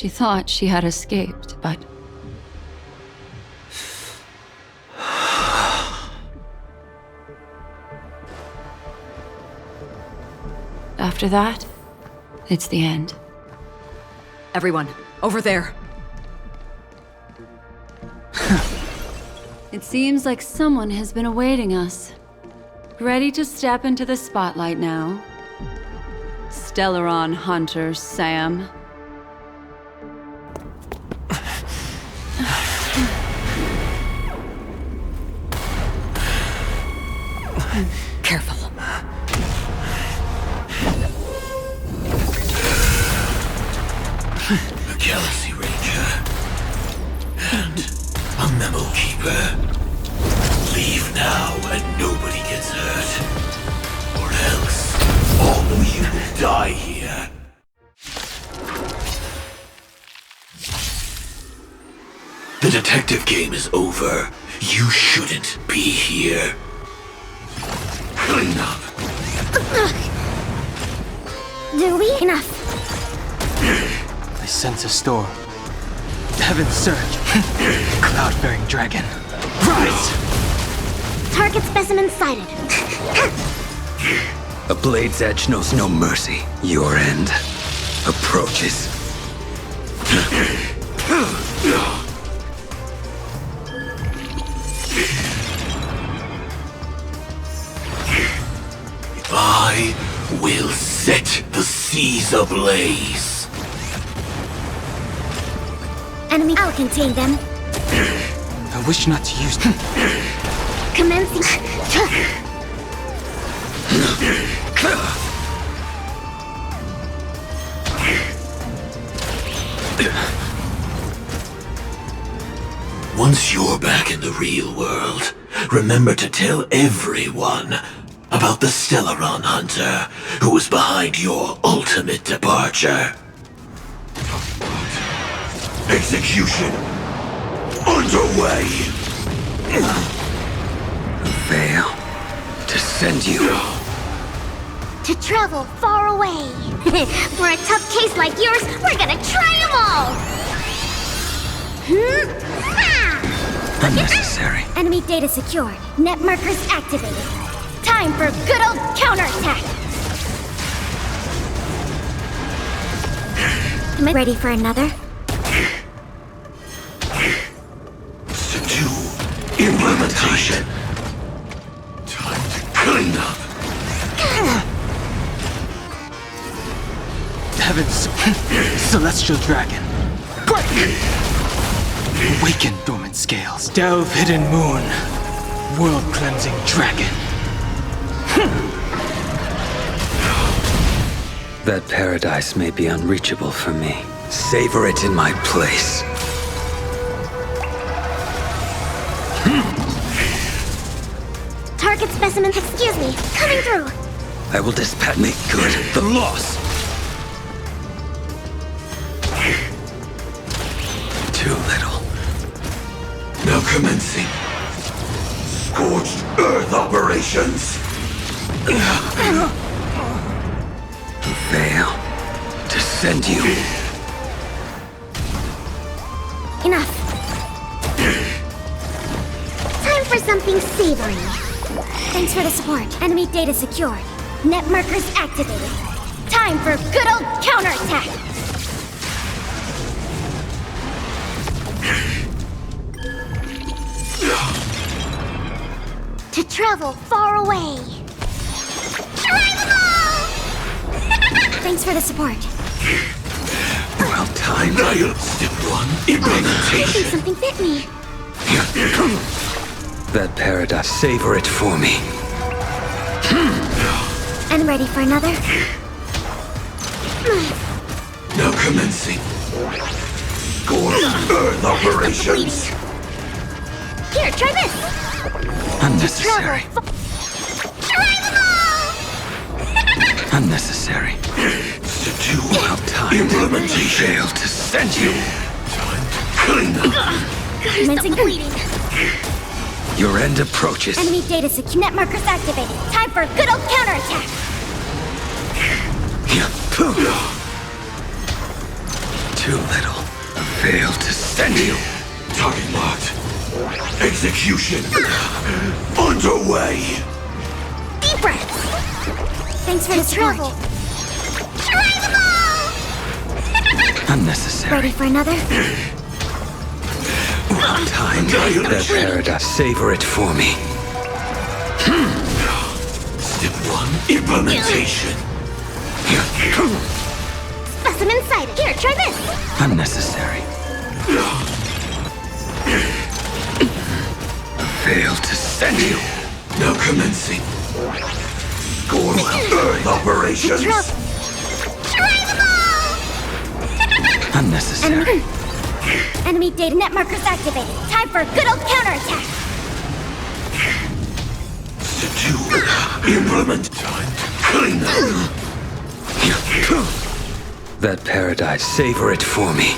She thought she had escaped, but... After that, it's the end. Everyone, over there. It seems like someone has been awaiting us. Ready to step into the spotlight now. Stellaron Hunter Sam. Careful. A Galaxy Ranger and a Memo Keeper. Leave now and nobody gets hurt, or else all of you will die here. The detective game is over. You shouldn't be here. Clean up. Do we? Enough. I sense a storm. Heaven surge. Cloud-bearing dragon. Rise! Target specimen sighted. A blade's edge knows no mercy. Your end approaches. I will set the seas ablaze. Enemy, I'll contain them. I wish not to use them. Commencing. Once you're back in the real world, remember to tell everyone about the Stellaron Hunter who was behind your ultimate departure. Execution underway. Fail to send you. To travel far away. For a tough case like yours, we're gonna try them all. Unnecessary. Enemy data secured. Net markers activated. Time for good old counterattack. Ready for another? To implementation. Time to clean up. Heaven's celestial dragon. Break! Awaken dormant scales. Delve hidden moon. World-cleansing dragon. That paradise may be unreachable for me. Savor it in my place. Target specimen, excuse me, coming through. I will dispatch. Make good the loss. Too little. Now commencing. Scorched Earth operations. Fail to send you. Enough. Time for something savory. Thanks for the support. Enemy data secured. Net markers activated. Time for good old counterattack. To travel far away. Try them all! Thanks for the support. Well timed. Step one, implementation. I think something bit me. That paradise. Savor it for me. And ready for another? Now commencing. Scorched Earth operations. Here, try this. Unnecessary. Try them all! Unnecessary. Too well timed. Implementation. Fail to send you. Time to clean up. Commencing bleeding. Your end approaches. Enemy data secure. Net markers activated. Time for a good old counterattack. Too little. Failed to send you. Target locked. Execution underway. Deep breaths. Thanks for the travel. Try them all! Unnecessary. Ready for another? Wrong time. That paradise. Savor it for me. Step 1, implementation. Specimen sighted. Here, try this. Unnecessary. Failed to send you. Now commencing. Score Earth operations. Try them all! Unnecessary. Enemy data net markers activated. Time for a good old counterattack. Step 2, implement. Time to clean up. That paradise, savor it for me.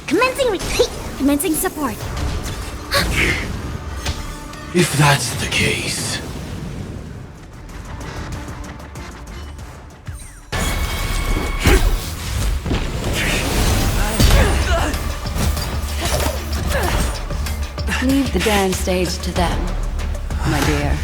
Commencing retreat. Commencing support. If that's the case. Leave the dance stage to them, my dear.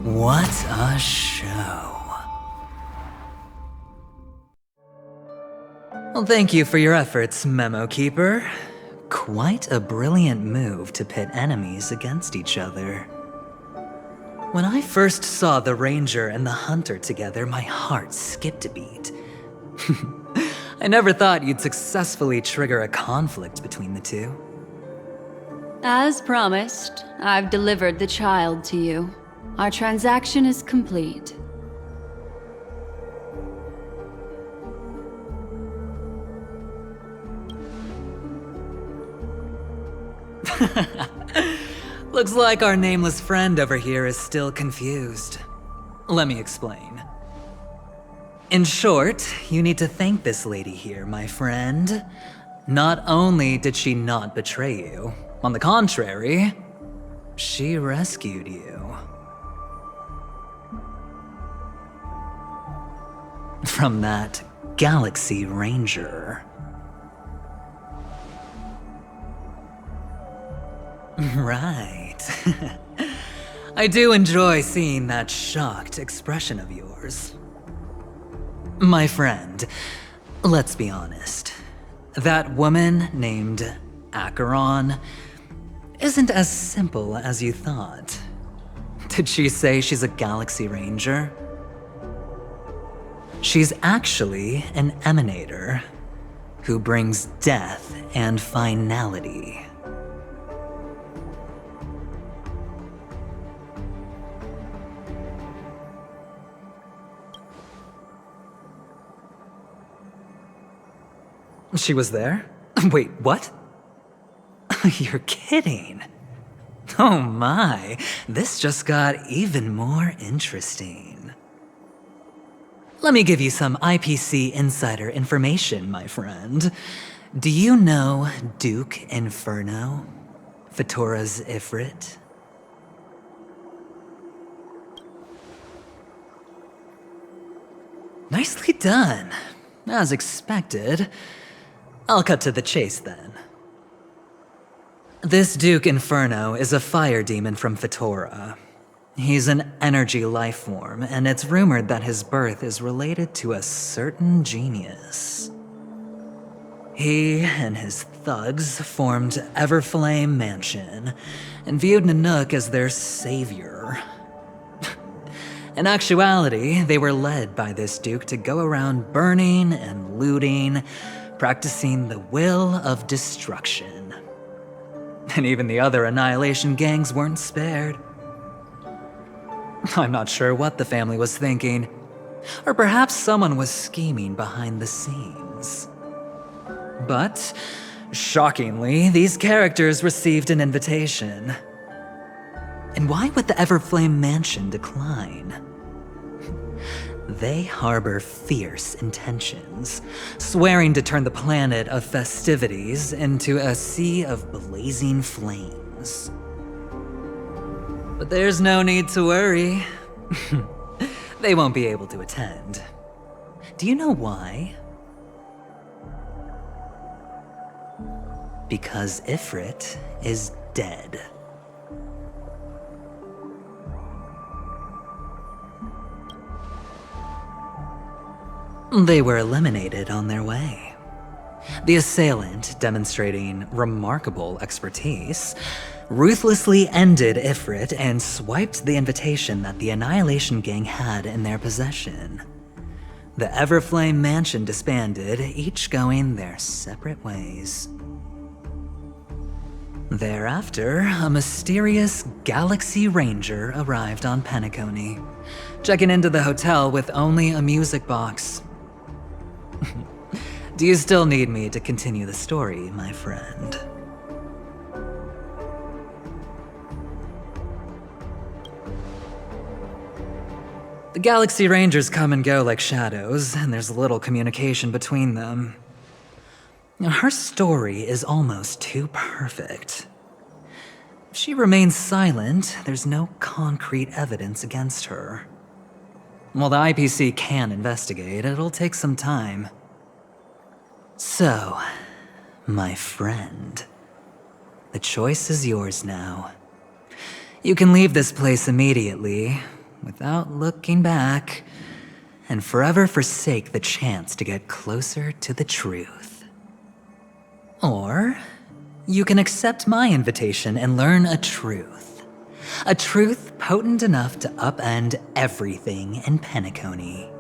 What a show. Well, thank you for your efforts, Memo Keeper. Quite a brilliant move to pit enemies against each other. When I first saw the Ranger and the Hunter together, my heart skipped a beat. I never thought you'd successfully trigger a conflict between the two. As promised, I've delivered the child to you. Our transaction is complete. Looks like our nameless friend over here is still confused. Let me explain. In short, you need to thank this lady here, my friend. Not only did she not betray you, on the contrary, she rescued you. From that Galaxy Ranger. Right. I do enjoy seeing that shocked expression of yours. My friend, let's be honest. That woman named Acheron isn't as simple as you thought. Did she say she's a Galaxy Ranger? She's actually an emanator who brings death and finality. She was there? Wait, what? You're kidding. Oh my, this just got even more interesting. Let me give you some IPC insider information, my friend. Do you know Duke Inferno? Fatora's Ifrit? Nicely done. As expected. I'll cut to the chase then. This Duke Inferno is a fire demon from Fatora. He's an energy life form, and it's rumored that his birth is related to a certain genius. He and his thugs formed Everflame Mansion and viewed Nanook as their savior. In actuality, they were led by this Duke to go around burning and looting, practicing the will of destruction. And even the other Annihilation gangs weren't spared. I'm not sure what the family was thinking, or perhaps someone was scheming behind the scenes. But, shockingly, these characters received an invitation. And why would the Everflame Mansion decline? They harbor fierce intentions, swearing to turn the planet of festivities into a sea of blazing flames. But there's no need to worry. They won't be able to attend. Do you know why? Because Ifrit is dead. They were eliminated on their way. The assailant, demonstrating remarkable expertise, ruthlessly ended Ifrit and swiped the invitation that the Annihilation Gang had in their possession. The Everflame Mansion disbanded, each going their separate ways. Thereafter, a mysterious Galaxy Ranger arrived on Penacony, checking into the hotel with only a music box. Do you still need me to continue the story, my friend? The Galaxy Rangers come and go like shadows, and there's little communication between them. Her story is almost too perfect. If she remains silent, there's no concrete evidence against her. While the IPC can investigate, it'll take some time. So, my friend, the choice is yours now. You can leave this place immediately, without looking back, and forever forsake the chance to get closer to the truth. Or, you can accept my invitation and learn a truth. A truth potent enough to upend everything in Penacony.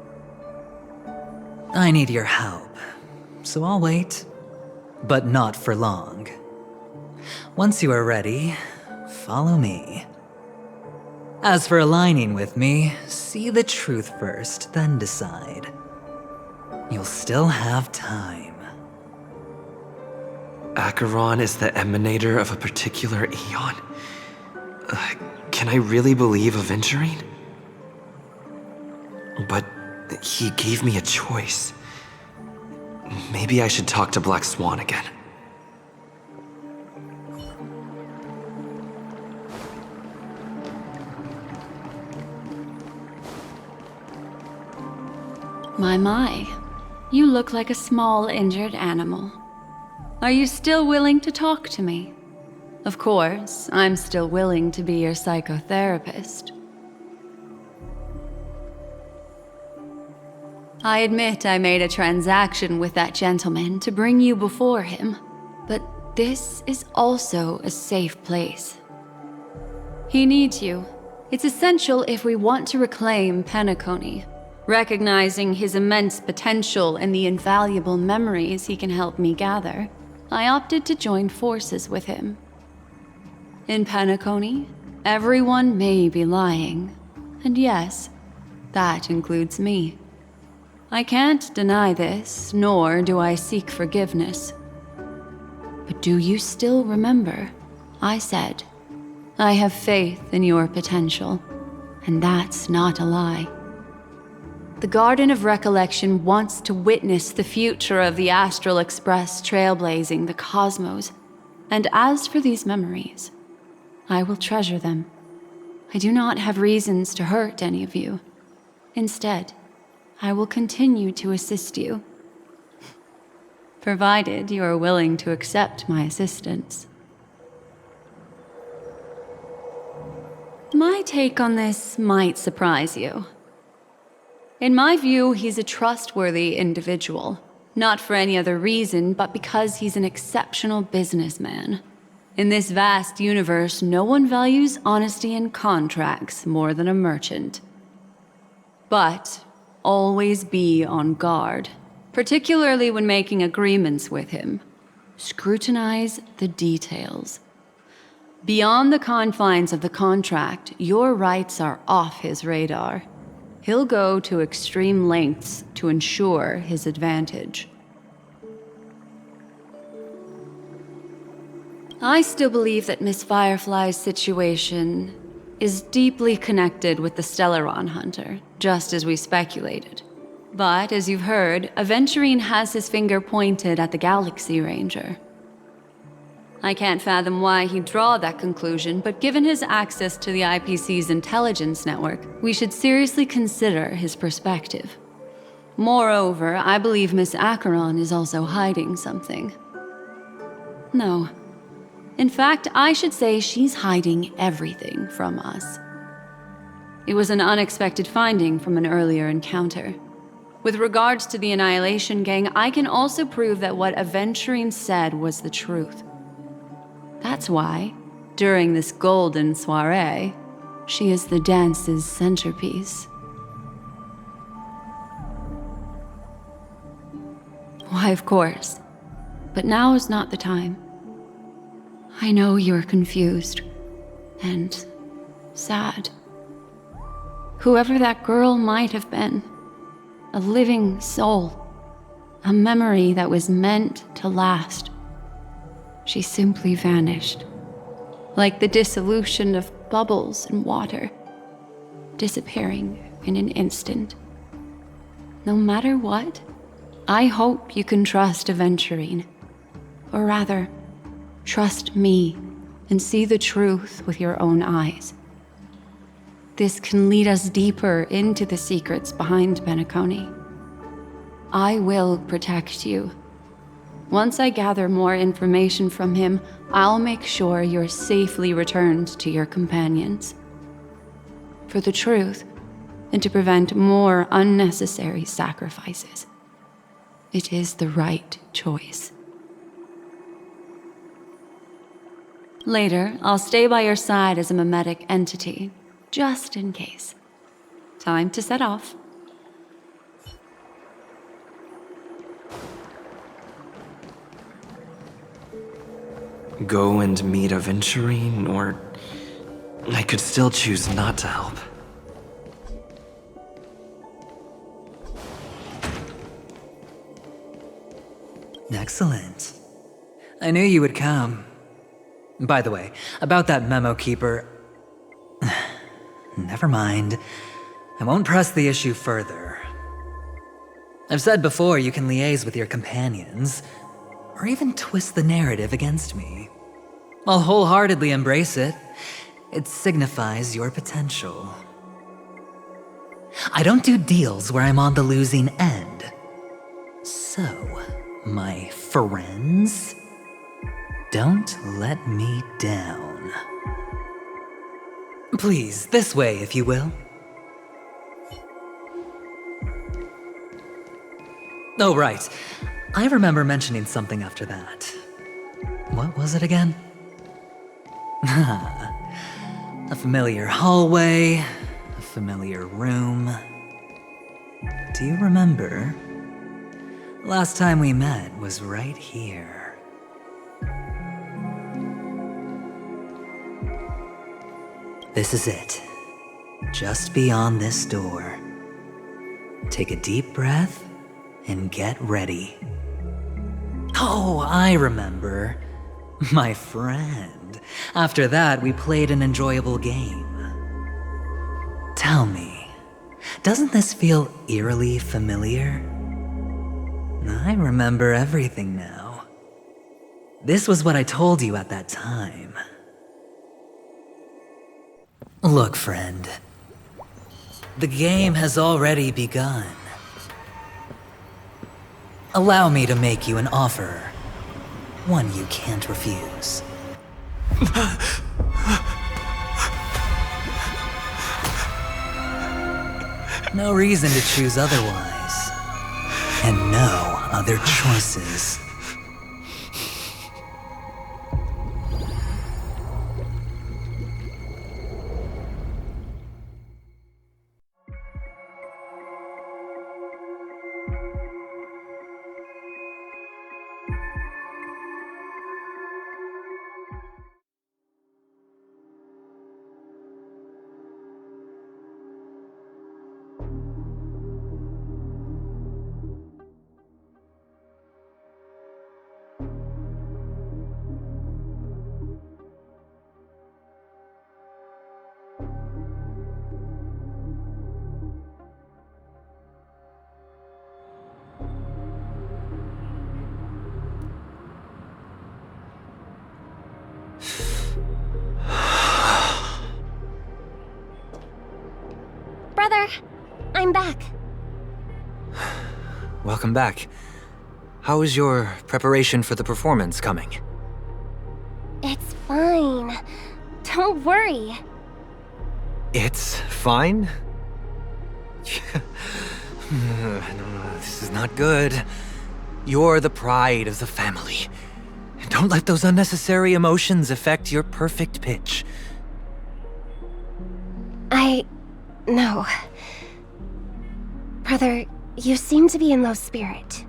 I need your help, so I'll wait, but not for long. Once you are ready, follow me. As for aligning with me, see the truth first, then decide. You'll still have time. Acheron is the emanator of a particular eon? Can I really believe Aventurine? But he gave me a choice. Maybe I should talk to Black Swan again. My. You look like a small injured animal. Are you still willing to talk to me? Of course, I'm still willing to be your psychotherapist. I admit I made a transaction with that gentleman to bring you before him, but this is also a safe place. He needs you. It's essential if we want to reclaim Penacony. Recognizing his immense potential and the invaluable memories he can help me gather, I opted to join forces with him. In Penacony, everyone may be lying, and yes, that includes me. I can't deny this, nor do I seek forgiveness. But do you still remember? I said, I have faith in your potential, and that's not a lie. The Garden of Recollection wants to witness the future of the Astral Express trailblazing the cosmos. And as for these memories, I will treasure them. I do not have reasons to hurt any of you. Instead, I will continue to assist you. Provided you are willing to accept my assistance. My take on this might surprise you. In my view, he's a trustworthy individual. Not for any other reason, but because he's an exceptional businessman. In this vast universe, no one values honesty in contracts more than a merchant. But always be on guard, particularly when making agreements with him. Scrutinize the details. Beyond the confines of the contract, your rights are off his radar. He'll go to extreme lengths to ensure his advantage. I still believe that Miss Firefly's situation is deeply connected with the Stellaron Hunter, just as we speculated. But, as you've heard, Aventurine has his finger pointed at the Galaxy Ranger. I can't fathom why he'd draw that conclusion, but given his access to the IPC's intelligence network, we should seriously consider his perspective. Moreover, I believe Miss Acheron is also hiding something. No. In fact, I should say she's hiding everything from us. It was an unexpected finding from an earlier encounter. With regards to the Annihilation Gang, I can also prove that what Aventurine said was the truth. That's why, during this golden soiree, she is the dance's centerpiece. Why, of course. But now is not the time. I know you're confused and sad. Whoever that girl might have been, a living soul, a memory that was meant to last. She simply vanished, like the dissolution of bubbles in water, disappearing in an instant. No matter what, I hope you can trust Aventurine. Or rather, trust me and see the truth with your own eyes. This can lead us deeper into the secrets behind Penacony. I will protect you. Once I gather more information from him, I'll make sure you're safely returned to your companions. For the truth, and to prevent more unnecessary sacrifices. It is the right choice. Later, I'll stay by your side as a mimetic entity, just in case. Time to set off. Go and meet Aventurine, or I could still choose not to help. Excellent. I knew you would come. By the way, about that memo keeper... Never mind. I won't press the issue further. I've said before you can liaise with your companions, or even twist the narrative against me. I'll wholeheartedly embrace it. It signifies your potential. I don't do deals where I'm on the losing end. So, my friends, don't let me down. Please, this way, if you will. Oh, right. I remember mentioning something after that. What was it again? A familiar hallway, a familiar room. Do you remember? Last time we met was right here. This is it. Just beyond this door. Take a deep breath and get ready. Oh, I remember. My friend. After that, we played an enjoyable game. Tell me, doesn't this feel eerily familiar? I remember everything now. This was what I told you at that time. Look, friend. The game has already begun. Allow me to make you an offer. One you can't refuse. No reason to choose otherwise. And no other choices. I'm back. Welcome back. How is your preparation for the performance coming? It's fine. Don't worry. It's fine? This is not good. You're the pride of the family. Don't let those unnecessary emotions affect your perfect pitch. No. Brother, you seem to be in low spirit.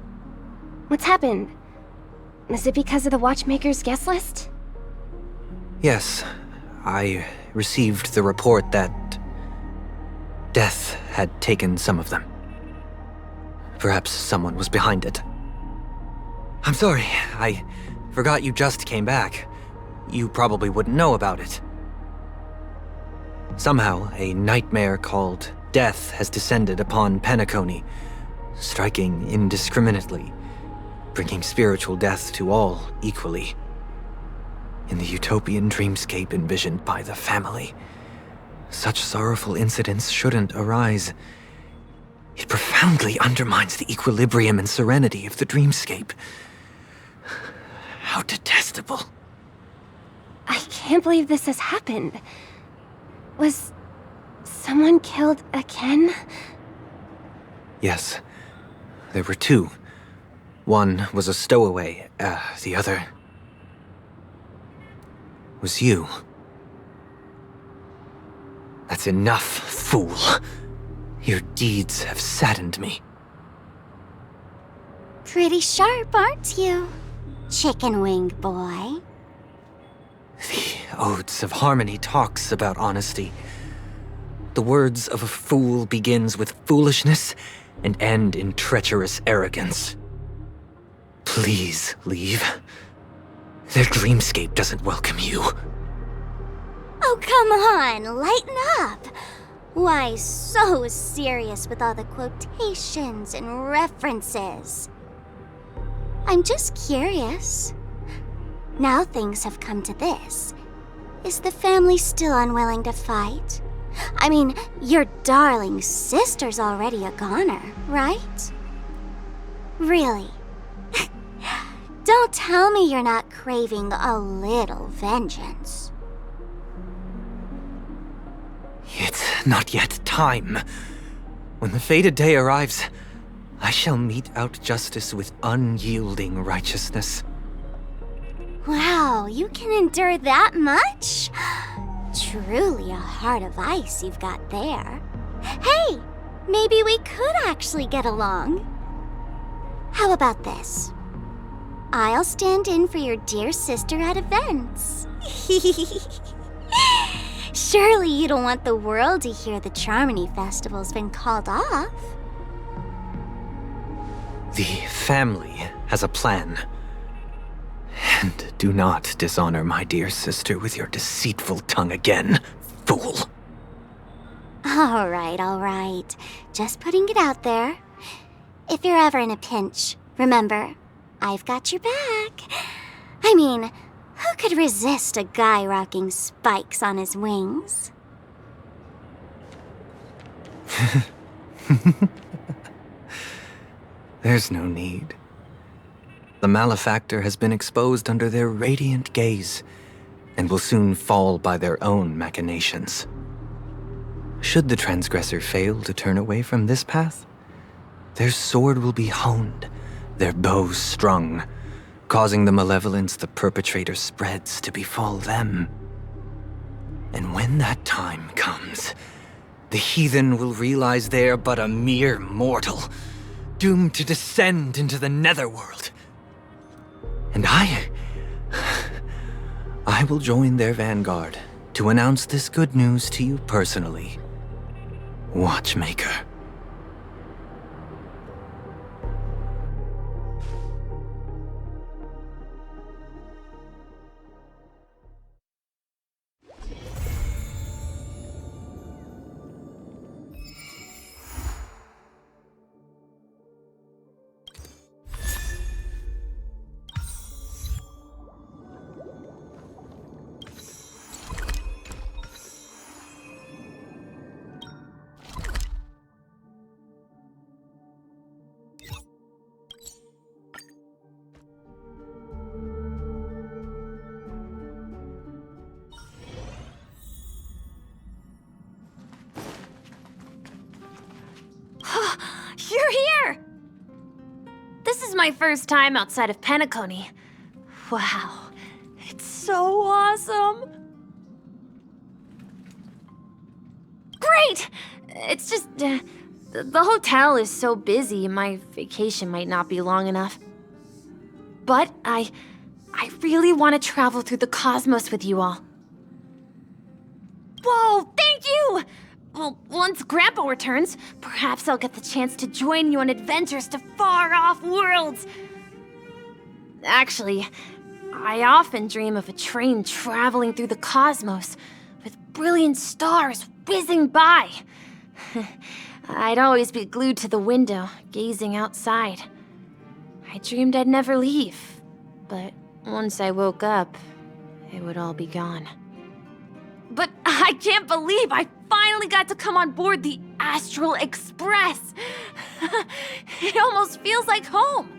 What's happened? Is it because of the Watchmaker's guest list? Yes, I received the report that death had taken some of them. Perhaps someone was behind it. I'm sorry, I forgot you just came back. You probably wouldn't know about it. Somehow, a nightmare called death has descended upon Penacony, striking indiscriminately, bringing spiritual death to all equally. In the utopian dreamscape envisioned by the family, such sorrowful incidents shouldn't arise. It profoundly undermines the equilibrium and serenity of the dreamscape. How detestable. I can't believe this has happened. Was someone killed again? Yes, there were two. One was a stowaway, the other was you. That's enough, fool. Your deeds have saddened me. Pretty sharp, aren't you? Chicken wing boy. The Odes of Harmony talks about honesty. The words of a fool begins with foolishness and end in treacherous arrogance. Please leave. Their dreamscape doesn't welcome you. Oh, come on, lighten up. Why so serious with all the quotations and references? I'm just curious. Now things have come to this. Is the family still unwilling to fight? I mean, your darling sister's already a goner, right? Really? Don't tell me you're not craving a little vengeance. It's not yet time. When the fated day arrives, I shall mete out justice with unyielding righteousness. Wow, you can endure that much? Truly a heart of ice you've got there. Hey, maybe we could actually get along. How about this? I'll stand in for your dear sister at events. Surely you don't want the world to hear the Charmony Festival's been called off. The family has a plan. And do not dishonor my dear sister with your deceitful tongue again, fool. All right. Just putting it out there. If you're ever in a pinch, remember, I've got your back. I mean, who could resist a guy rocking spikes on his wings? There's no need. The malefactor has been exposed under their radiant gaze, and will soon fall by their own machinations. Should the transgressor fail to turn away from this path, their sword will be honed, their bow strung, causing the malevolence the perpetrator spreads to befall them. And when that time comes, the heathen will realize they're but a mere mortal, doomed to descend into the netherworld. And I will join their vanguard to announce this good news to you personally, Watchmaker. You're here! This is my first time outside of Penacony. Wow, it's so awesome! Great! It's just, the hotel is so busy, my vacation might not be long enough. But I really want to travel through the cosmos with you all. Whoa, thank you! Well, once Grandpa returns, perhaps I'll get the chance to join you on adventures to far-off worlds. Actually, I often dream of a train traveling through the cosmos, with brilliant stars whizzing by. I'd always be glued to the window, gazing outside. I dreamed I'd never leave, but once I woke up, it would all be gone. But I can't believe I finally got to come on board the Astral Express! It almost feels like home!